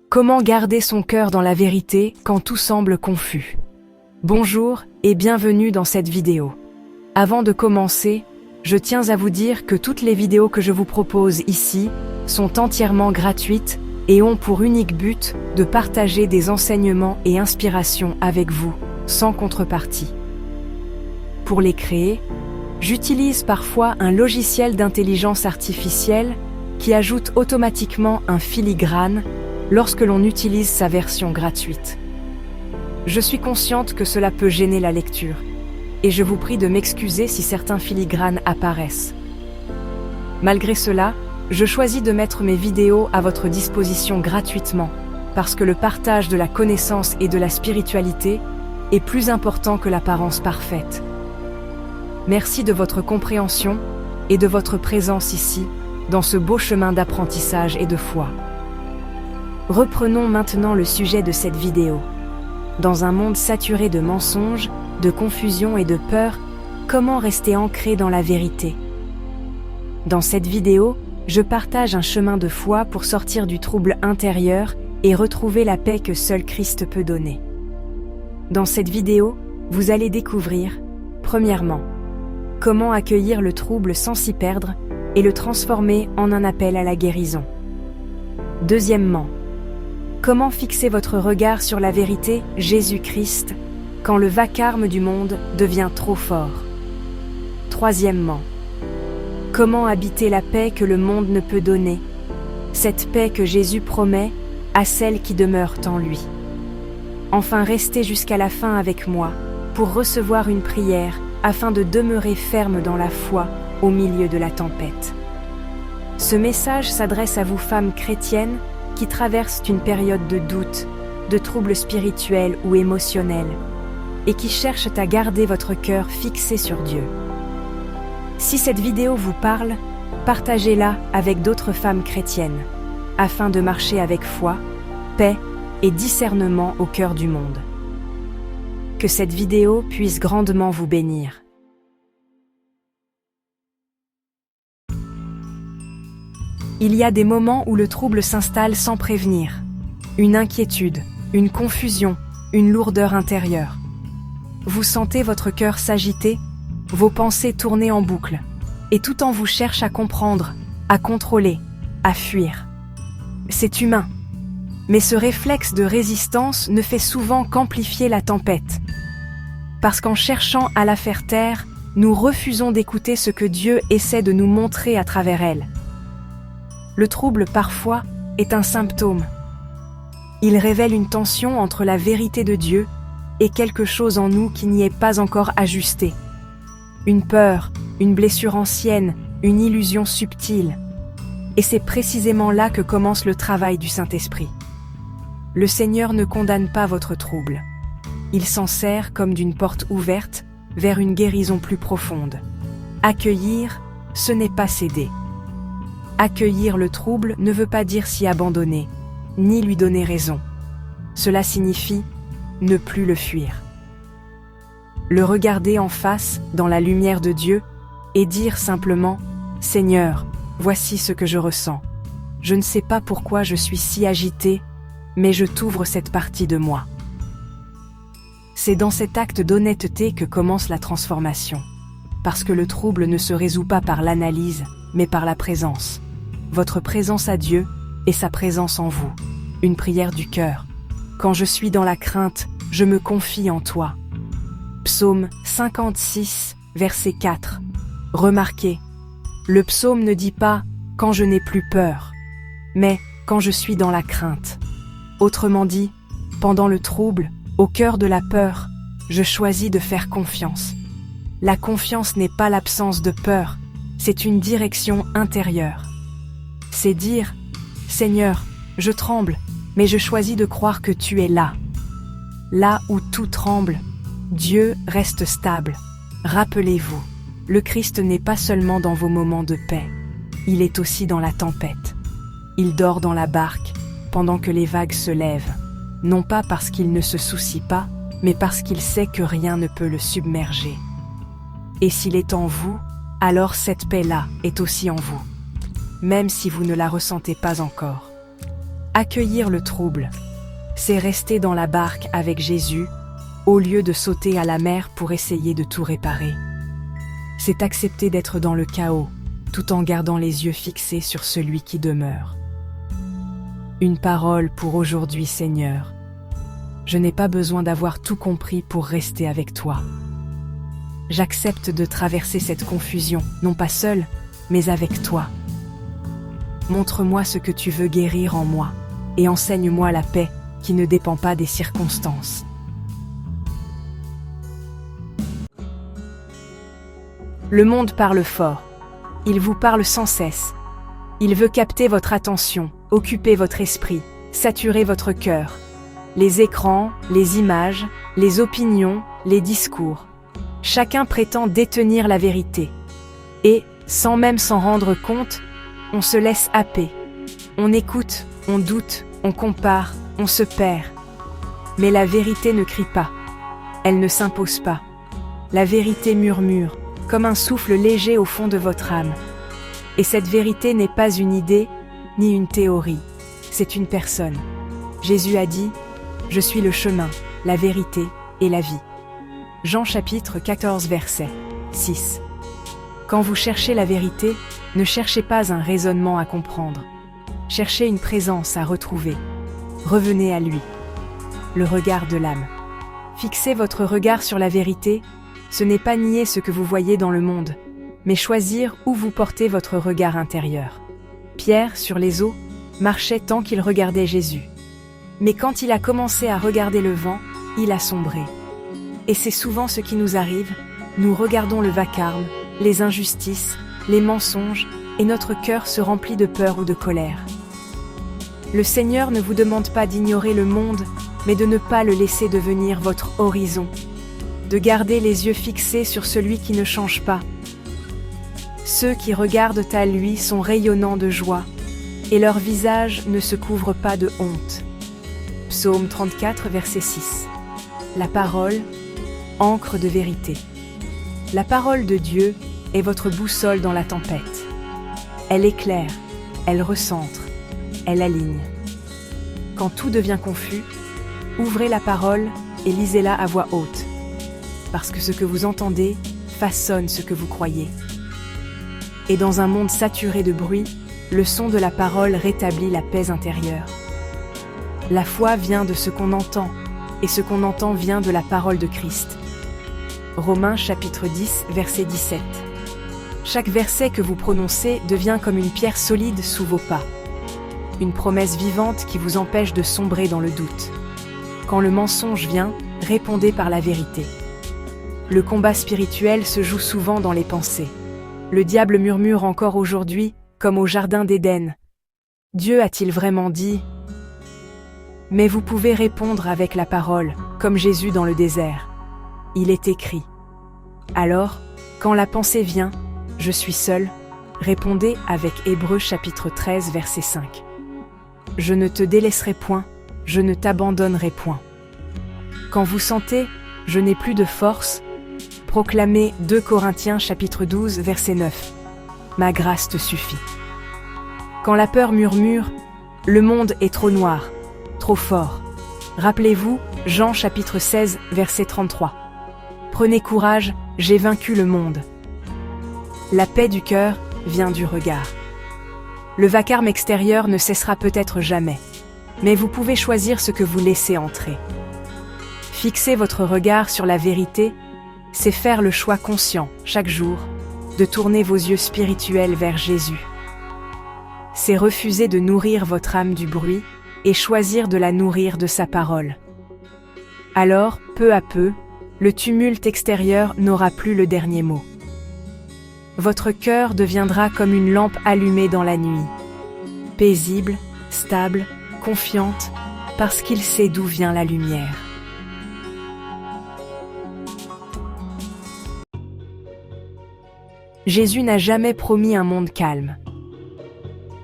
Comment garder son cœur dans la vérité quand tout semble confus? Bonjour et bienvenue dans cette vidéo. Avant de commencer, je tiens à vous dire que toutes les vidéos que je vous propose ici sont entièrement gratuites et ont pour unique but de partager des enseignements et inspirations avec vous, sans contrepartie. Pour les créer, j'utilise parfois un logiciel d'intelligence artificielle qui ajoute automatiquement un filigrane lorsque l'on utilise sa version gratuite. Je suis consciente que cela peut gêner la lecture, et je vous prie de m'excuser si certains filigranes apparaissent. Malgré cela, je choisis de mettre mes vidéos à votre disposition gratuitement, parce que le partage de la connaissance et de la spiritualité est plus important que l'apparence parfaite. Merci de votre compréhension et de votre présence ici, dans ce beau chemin d'apprentissage et de foi. Reprenons maintenant le sujet de cette vidéo. Dans un monde saturé de mensonges, de confusion et de peur, comment rester ancré dans la vérité? Dans cette vidéo, je partage un chemin de foi pour sortir du trouble intérieur et retrouver la paix que seul Christ peut donner. Dans cette vidéo, vous allez découvrir, premièrement, comment accueillir le trouble sans s'y perdre et le transformer en un appel à la guérison. Deuxièmement, comment fixer votre regard sur la vérité, Jésus-Christ, quand le vacarme du monde devient trop fort? Troisièmement, comment habiter la paix que le monde ne peut donner, cette paix que Jésus promet à celles qui demeurent en lui? Enfin, restez jusqu'à la fin avec moi pour recevoir une prière afin de demeurer ferme dans la foi au milieu de la tempête. Ce message s'adresse à vous femmes chrétiennes qui traversent une période de doute, de troubles spirituels ou émotionnels, et qui cherchent à garder votre cœur fixé sur Dieu. Si cette vidéo vous parle, partagez-la avec d'autres femmes chrétiennes, afin de marcher avec foi, paix et discernement au cœur du monde. Que cette vidéo puisse grandement vous bénir. Il y a des moments où le trouble s'installe sans prévenir. Une inquiétude, une confusion, une lourdeur intérieure. Vous sentez votre cœur s'agiter, vos pensées tourner en boucle, et tout en vous cherche à comprendre, à contrôler, à fuir. C'est humain, mais ce réflexe de résistance ne fait souvent qu'amplifier la tempête. Parce qu'en cherchant à la faire taire, nous refusons d'écouter ce que Dieu essaie de nous montrer à travers elle. Le trouble, parfois, est un symptôme. Il révèle une tension entre la vérité de Dieu et quelque chose en nous qui n'y est pas encore ajusté. Une peur, une blessure ancienne, une illusion subtile. Et c'est précisément là que commence le travail du Saint-Esprit. Le Seigneur ne condamne pas votre trouble. Il s'en sert comme d'une porte ouverte vers une guérison plus profonde. Accueillir, ce n'est pas céder. Accueillir le trouble ne veut pas dire s'y abandonner, ni lui donner raison. Cela signifie ne plus le fuir. Le regarder en face, dans la lumière de Dieu, et dire simplement « Seigneur, voici ce que je ressens. Je ne sais pas pourquoi je suis si agité, mais je t'ouvre cette partie de moi. » C'est dans cet acte d'honnêteté que commence la transformation, parce que le trouble ne se résout pas par l'analyse, mais par la présence. Votre présence à Dieu et sa présence en vous. Une prière du cœur. Quand je suis dans la crainte, je me confie en toi. Psaume 56, verset 4. Remarquez, le psaume ne dit pas « quand je n'ai plus peur », mais « quand je suis dans la crainte ». Autrement dit, pendant le trouble, au cœur de la peur, je choisis de faire confiance. La confiance n'est pas l'absence de peur, c'est une direction intérieure. C'est dire « Seigneur, je tremble, mais je choisis de croire que tu es là. » Là où tout tremble, Dieu reste stable. Rappelez-vous, le Christ n'est pas seulement dans vos moments de paix, il est aussi dans la tempête. Il dort dans la barque, pendant que les vagues se lèvent, non pas parce qu'il ne se soucie pas, mais parce qu'il sait que rien ne peut le submerger. Et s'il est en vous, alors cette paix-là est aussi en vous, même si vous ne la ressentez pas encore. Accueillir le trouble, c'est rester dans la barque avec Jésus, au lieu de sauter à la mer pour essayer de tout réparer. C'est accepter d'être dans le chaos, tout en gardant les yeux fixés sur celui qui demeure. Une parole pour aujourd'hui, Seigneur. Je n'ai pas besoin d'avoir tout compris pour rester avec toi. J'accepte de traverser cette confusion, non pas seul, mais avec toi. Montre-moi ce que tu veux guérir en moi, et enseigne-moi la paix qui ne dépend pas des circonstances. Le monde parle fort. Il vous parle sans cesse. Il veut capter votre attention, occuper votre esprit, saturer votre cœur. Les écrans, les images, les opinions, les discours. Chacun prétend détenir la vérité. Et, sans même s'en rendre compte, on se laisse happer. On écoute, on doute, on compare, on se perd. Mais la vérité ne crie pas. Elle ne s'impose pas. La vérité murmure, comme un souffle léger au fond de votre âme. Et cette vérité n'est pas une idée, ni une théorie. C'est une personne. Jésus a dit « Je suis le chemin, la vérité et la vie ». Jean chapitre 14 verset 6. Quand vous cherchez la vérité, ne cherchez pas un raisonnement à comprendre. Cherchez une présence à retrouver. Revenez à lui. Le regard de l'âme. Fixez votre regard sur la vérité, ce n'est pas nier ce que vous voyez dans le monde, mais choisir où vous portez votre regard intérieur. Pierre, sur les eaux, marchait tant qu'il regardait Jésus. Mais quand il a commencé à regarder le vent, il a sombré. Et c'est souvent ce qui nous arrive, nous regardons le vacarme, les injustices, les mensonges, et notre cœur se remplit de peur ou de colère. Le Seigneur ne vous demande pas d'ignorer le monde, mais de ne pas le laisser devenir votre horizon, de garder les yeux fixés sur celui qui ne change pas. Ceux qui regardent à lui sont rayonnants de joie, et leur visage ne se couvre pas de honte. Psaume 34, verset 6. La parole, encre de vérité. La parole de Dieu est votre boussole dans la tempête. Elle éclaire, elle recentre, elle aligne. Quand tout devient confus, ouvrez la parole et lisez-la à voix haute, parce que ce que vous entendez façonne ce que vous croyez. Et dans un monde saturé de bruit, le son de la parole rétablit la paix intérieure. La foi vient de ce qu'on entend, et ce qu'on entend vient de la parole de Christ. Romains chapitre 10, verset 17. Chaque verset que vous prononcez devient comme une pierre solide sous vos pas. Une promesse vivante qui vous empêche de sombrer dans le doute. Quand le mensonge vient, répondez par la vérité. Le combat spirituel se joue souvent dans les pensées. Le diable murmure encore aujourd'hui, comme au jardin d'Éden. Dieu a-t-il vraiment dit ? Mais vous pouvez répondre avec la parole, comme Jésus dans le désert. Il est écrit. Alors, quand la pensée vient, je suis seul, répondez avec Hébreux chapitre 13 verset 5. Je ne te délaisserai point, je ne t'abandonnerai point. Quand vous sentez, je n'ai plus de force, proclamez 2 Corinthiens chapitre 12 verset 9. Ma grâce te suffit. Quand la peur murmure, le monde est trop noir, trop fort. Rappelez-vous, Jean chapitre 16 verset 33. Prenez courage, j'ai vaincu le monde. La paix du cœur vient du regard. Le vacarme extérieur ne cessera peut-être jamais, mais vous pouvez choisir ce que vous laissez entrer. Fixer votre regard sur la vérité, c'est faire le choix conscient, chaque jour, de tourner vos yeux spirituels vers Jésus. C'est refuser de nourrir votre âme du bruit et choisir de la nourrir de sa parole. Alors, peu à peu, le tumulte extérieur n'aura plus le dernier mot. Votre cœur deviendra comme une lampe allumée dans la nuit, paisible, stable, confiante, parce qu'il sait d'où vient la lumière. Jésus n'a jamais promis un monde calme.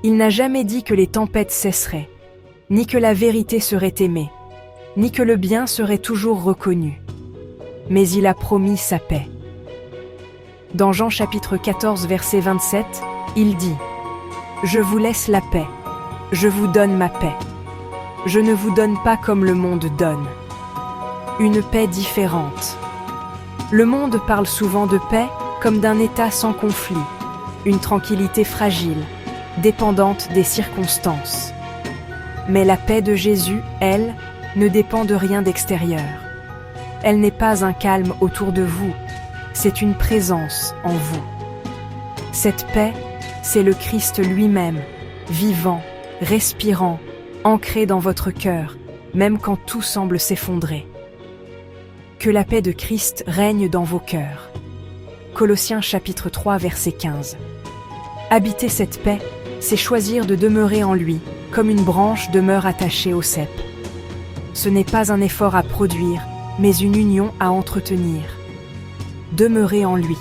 Il n'a jamais dit que les tempêtes cesseraient, ni que la vérité serait aimée, ni que le bien serait toujours reconnu. Mais il a promis sa paix. Dans Jean chapitre 14 verset 27, il dit « Je vous laisse la paix, je vous donne ma paix. Je ne vous donne pas comme le monde donne. Une paix différente. Le monde parle souvent de paix comme d'un état sans conflit, une tranquillité fragile, dépendante des circonstances. Mais la paix de Jésus, elle, ne dépend de rien d'extérieur. Elle n'est pas un calme autour de vous, c'est une présence en vous. Cette paix, c'est le Christ lui-même, vivant, respirant, ancré dans votre cœur, même quand tout semble s'effondrer. Que la paix de Christ règne dans vos cœurs. Colossiens chapitre 3 verset 15. Habiter cette paix, c'est choisir de demeurer en lui, comme une branche demeure attachée au cep. Ce n'est pas un effort à produire, mais une union à entretenir. Demeurer en lui.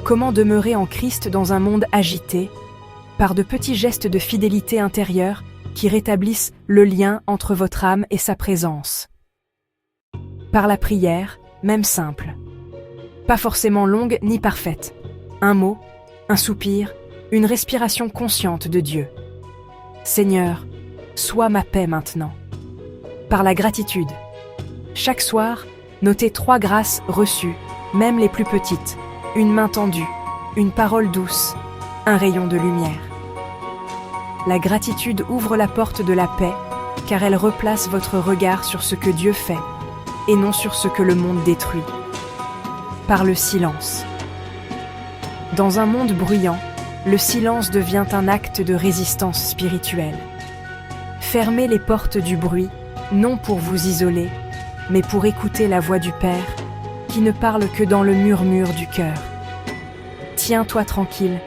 Comment demeurer en Christ dans un monde agité? Par de petits gestes de fidélité intérieure qui rétablissent le lien entre votre âme et sa présence. Par la prière, même simple. Pas forcément longue ni parfaite. Un mot, un soupir, une respiration consciente de Dieu. Seigneur, sois ma paix maintenant. Par la gratitude. Chaque soir, notez 3 grâces reçues, même les plus petites. Une main tendue, une parole douce, un rayon de lumière. La gratitude ouvre la porte de la paix, car elle replace votre regard sur ce que Dieu fait, et non sur ce que le monde détruit. Par le silence. Dans un monde bruyant, le silence devient un acte de résistance spirituelle. Fermez les portes du bruit, non pour vous isoler, mais pour écouter la voix du Père, qui ne parle que dans le murmure du cœur. Tiens-toi tranquille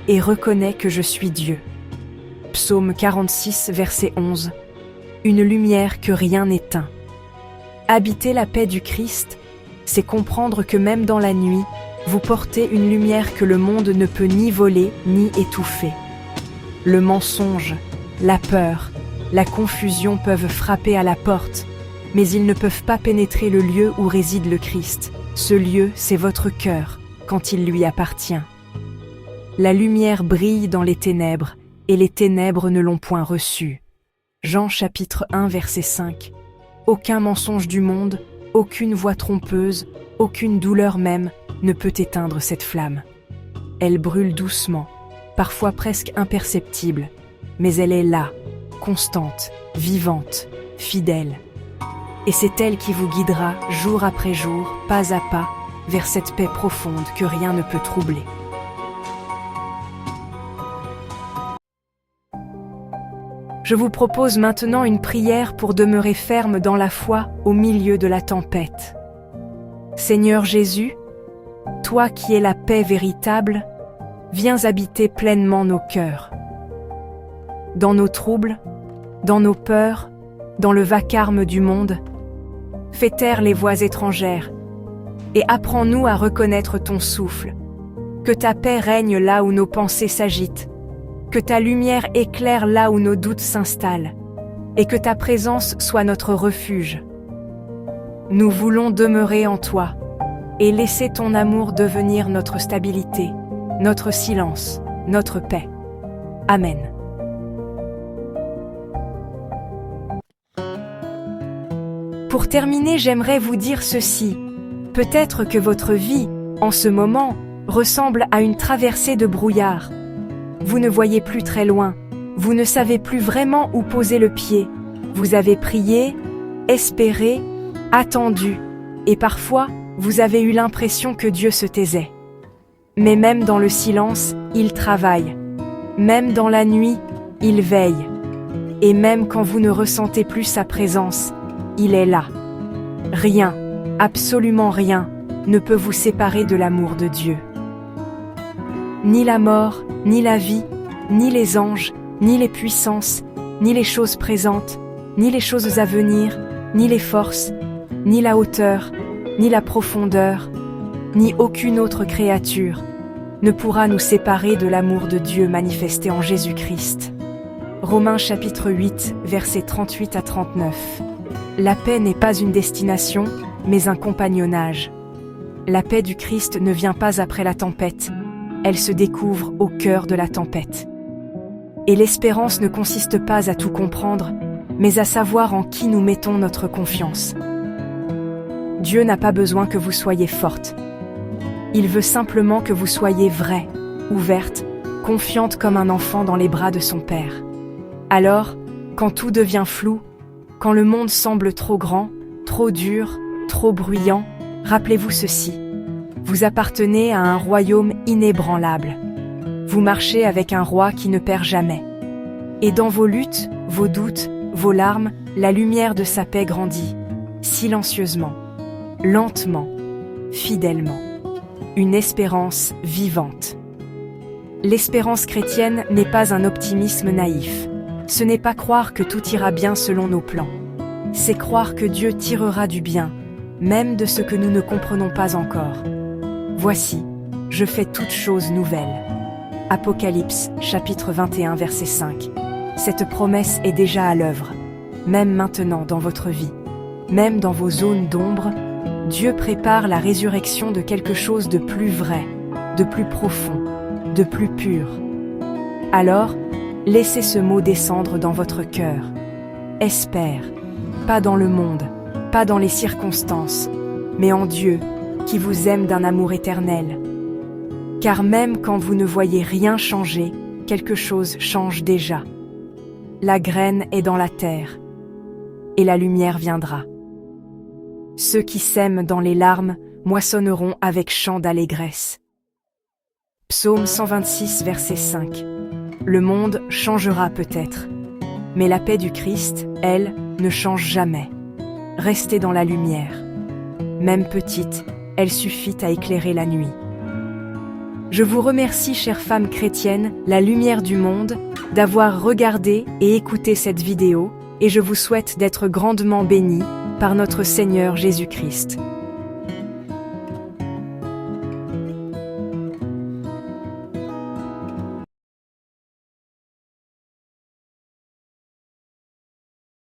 et reconnais que je suis Dieu. Psaume 46, verset 11. Une lumière que rien n'éteint. Habiter la paix du Christ, c'est comprendre que même dans la nuit, vous portez une lumière que le monde ne peut ni voler ni étouffer. Le mensonge, la peur, la confusion peuvent frapper à la porte, mais ils ne peuvent pas pénétrer le lieu où réside le Christ. Ce lieu, c'est votre cœur, quand il lui appartient. La lumière brille dans les ténèbres, et les ténèbres ne l'ont point reçue. Jean chapitre 1 verset 5. Aucun mensonge du monde, aucune voix trompeuse, aucune douleur même ne peut éteindre cette flamme. Elle brûle doucement, parfois presque imperceptible, mais elle est là, constante, vivante, fidèle. Et c'est elle qui vous guidera jour après jour, pas à pas, vers cette paix profonde que rien ne peut troubler. Je vous propose maintenant une prière pour demeurer ferme dans la foi au milieu de la tempête. Seigneur Jésus, toi qui es la paix véritable, viens habiter pleinement nos cœurs. Dans nos troubles, dans nos peurs, dans le vacarme du monde, fais taire les voix étrangères et apprends-nous à reconnaître ton souffle. Que ta paix règne là où nos pensées s'agitent, que ta lumière éclaire là où nos doutes s'installent, et que ta présence soit notre refuge. Nous voulons demeurer en toi, et laisser ton amour devenir notre stabilité, notre silence, notre paix. Amen. Pour terminer, j'aimerais vous dire ceci. Peut-être que votre vie, en ce moment, ressemble à une traversée de brouillard. Vous ne voyez plus très loin, vous ne savez plus vraiment où poser le pied. Vous avez prié, espéré, attendu, et parfois, vous avez eu l'impression que Dieu se taisait. Mais même dans le silence, il travaille. Même dans la nuit, il veille. Et même quand vous ne ressentez plus sa présence, il est là. Rien, absolument rien, ne peut vous séparer de l'amour de Dieu. Ni la mort, ni la vie, ni les anges, ni les puissances, ni les choses présentes, ni les choses à venir, ni les forces, ni la hauteur, ni la profondeur, ni aucune autre créature ne pourra nous séparer de l'amour de Dieu manifesté en Jésus-Christ. Romains chapitre 8, versets 38 à 39. La paix n'est pas une destination, mais un compagnonnage. La paix du Christ ne vient pas après la tempête, elle se découvre au cœur de la tempête. Et l'espérance ne consiste pas à tout comprendre, mais à savoir en qui nous mettons notre confiance. Dieu n'a pas besoin que vous soyez forte. Il veut simplement que vous soyez vraie, ouverte, confiante comme un enfant dans les bras de son Père. Alors, quand tout devient flou, quand le monde semble trop grand, trop dur, trop bruyant, rappelez-vous ceci. Vous appartenez à un royaume inébranlable. Vous marchez avec un roi qui ne perd jamais. Et dans vos luttes, vos doutes, vos larmes, la lumière de sa paix grandit, silencieusement, lentement, fidèlement. Une espérance vivante. L'espérance chrétienne n'est pas un optimisme naïf. Ce n'est pas croire que tout ira bien selon nos plans. C'est croire que Dieu tirera du bien, même de ce que nous ne comprenons pas encore. Voici, je fais toutes choses nouvelles. Apocalypse, chapitre 21, verset 5. Cette promesse est déjà à l'œuvre, même maintenant dans votre vie. Même dans vos zones d'ombre, Dieu prépare la résurrection de quelque chose de plus vrai, de plus profond, de plus pur. Alors, laissez ce mot descendre dans votre cœur. Espère, pas dans le monde, pas dans les circonstances, mais en Dieu, qui vous aime d'un amour éternel. Car même quand vous ne voyez rien changer, quelque chose change déjà. La graine est dans la terre, et la lumière viendra. Ceux qui sèment dans les larmes moissonneront avec chant d'allégresse. Psaume 126, verset 5. Le monde changera peut-être, mais la paix du Christ, elle, ne change jamais. Restez dans la lumière. Même petite, elle suffit à éclairer la nuit. Je vous remercie, chère femme chrétienne, la lumière du monde, d'avoir regardé et écouté cette vidéo, et je vous souhaite d'être grandement bénie par notre Seigneur Jésus-Christ.